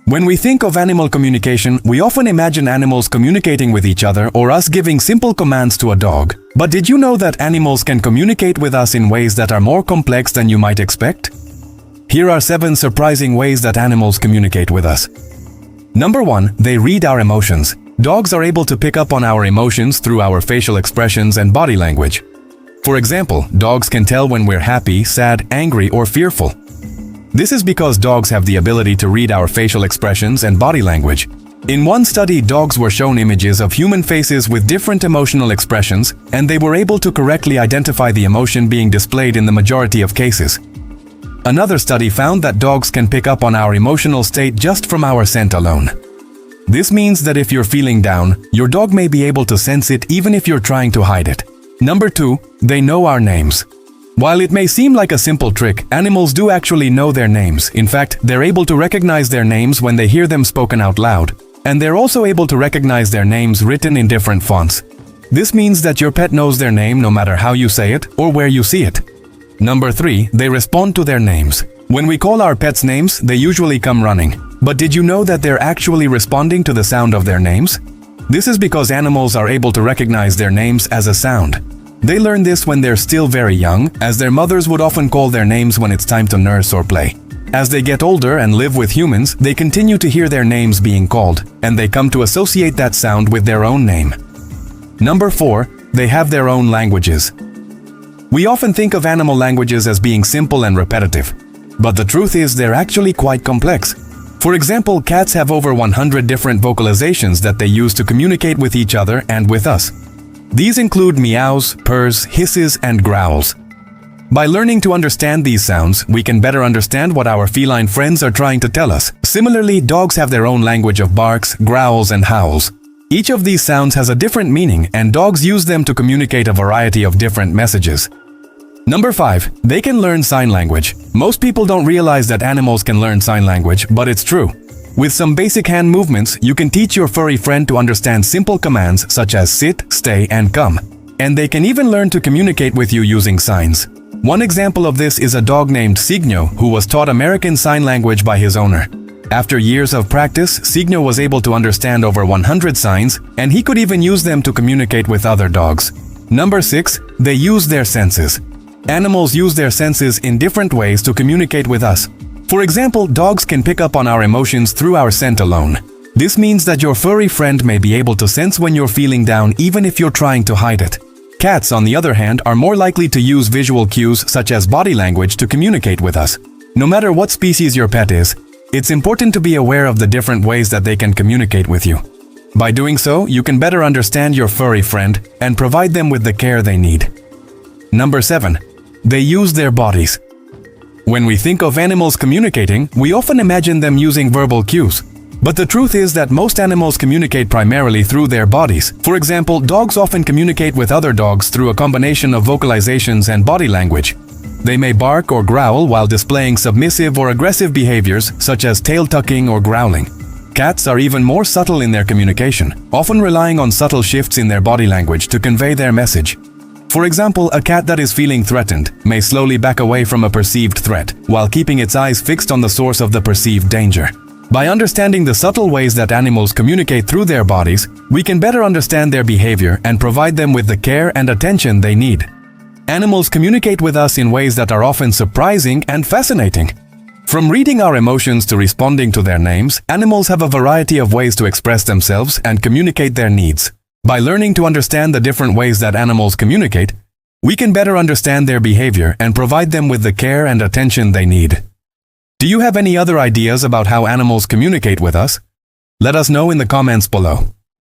When we think of animal communication, we often imagine animals communicating with each other or us giving simple commands to a dog. But did you know that animals can communicate with us in ways that are more complex than you might expect? Here are 7 surprising ways that animals communicate with us. Number 1, they read our emotions. Dogs are able to pick up on our emotions through our facial expressions and body language. For example, dogs can tell when we're happy, sad, angry, or fearful. This is because dogs have the ability to read our facial expressions and body language. In one study, dogs were shown images of human faces with different emotional expressions, and they were able to correctly identify the emotion being displayed in the majority of cases. Another study found that dogs can pick up on our emotional state just from our scent alone. This means that if you're feeling down, your dog may be able to sense it even if you're trying to hide it. Number 2, they know our names. While it may seem like a simple trick, animals do actually know their names. In fact, they're able to recognize their names when they hear them spoken out loud. And they're also able to recognize their names written in different fonts. This means that your pet knows their name no matter how you say it or where you see it. Number 3, they respond to their names. When we call our pets names, they usually come running. But did you know that they're actually responding to the sound of their names? This is because animals are able to recognize their names as a sound. They learn this when they're still very young, as their mothers would often call their names when it's time to nurse or play. As they get older and live with humans, they continue to hear their names being called, and they come to associate that sound with their own name. Number 4, they have their own languages. We often think of animal languages as being simple and repetitive, but the truth is they're actually quite complex. For example, cats have over 100 different vocalizations that they use to communicate with each other and with us. These include meows, purrs, hisses, and growls. By learning to understand these sounds, we can better understand what our feline friends are trying to tell us. Similarly, dogs have their own language of barks, growls, and howls. Each of these sounds has a different meaning, and dogs use them to communicate a variety of different messages. Number 5, they can learn sign language. Most people don't realize that animals can learn sign language, but it's true. With some basic hand movements, you can teach your furry friend to understand simple commands such as sit, stay, and come. And they can even learn to communicate with you using signs. One example of this is a dog named Signo, who was taught American Sign Language by his owner. After years of practice, Signo was able to understand over 100 signs, and he could even use them to communicate with other dogs. Number 6, they use their senses. Animals use their senses in different ways to communicate with us. For example, dogs can pick up on our emotions through our scent alone. This means that your furry friend may be able to sense when you're feeling down even if you're trying to hide it. Cats, on the other hand, are more likely to use visual cues such as body language to communicate with us. No matter what species your pet is, it's important to be aware of the different ways that they can communicate with you. By doing so, you can better understand your furry friend and provide them with the care they need. Number 7, they use their bodies. When we think of animals communicating, we often imagine them using verbal cues. But the truth is that most animals communicate primarily through their bodies. For example, dogs often communicate with other dogs through a combination of vocalizations and body language. They may bark or growl while displaying submissive or aggressive behaviors such as tail tucking or growling. Cats are even more subtle in their communication, often relying on subtle shifts in their body language to convey their message. For example, a cat that is feeling threatened may slowly back away from a perceived threat, while keeping its eyes fixed on the source of the perceived danger. By understanding the subtle ways that animals communicate through their bodies, we can better understand their behavior and provide them with the care and attention they need. Animals communicate with us in ways that are often surprising and fascinating. From reading our emotions to responding to their names, animals have a variety of ways to express themselves and communicate their needs. By learning to understand the different ways that animals communicate, we can better understand their behavior and provide them with the care and attention they need. Do you have any other ideas about how animals communicate with us? Let us know in the comments below.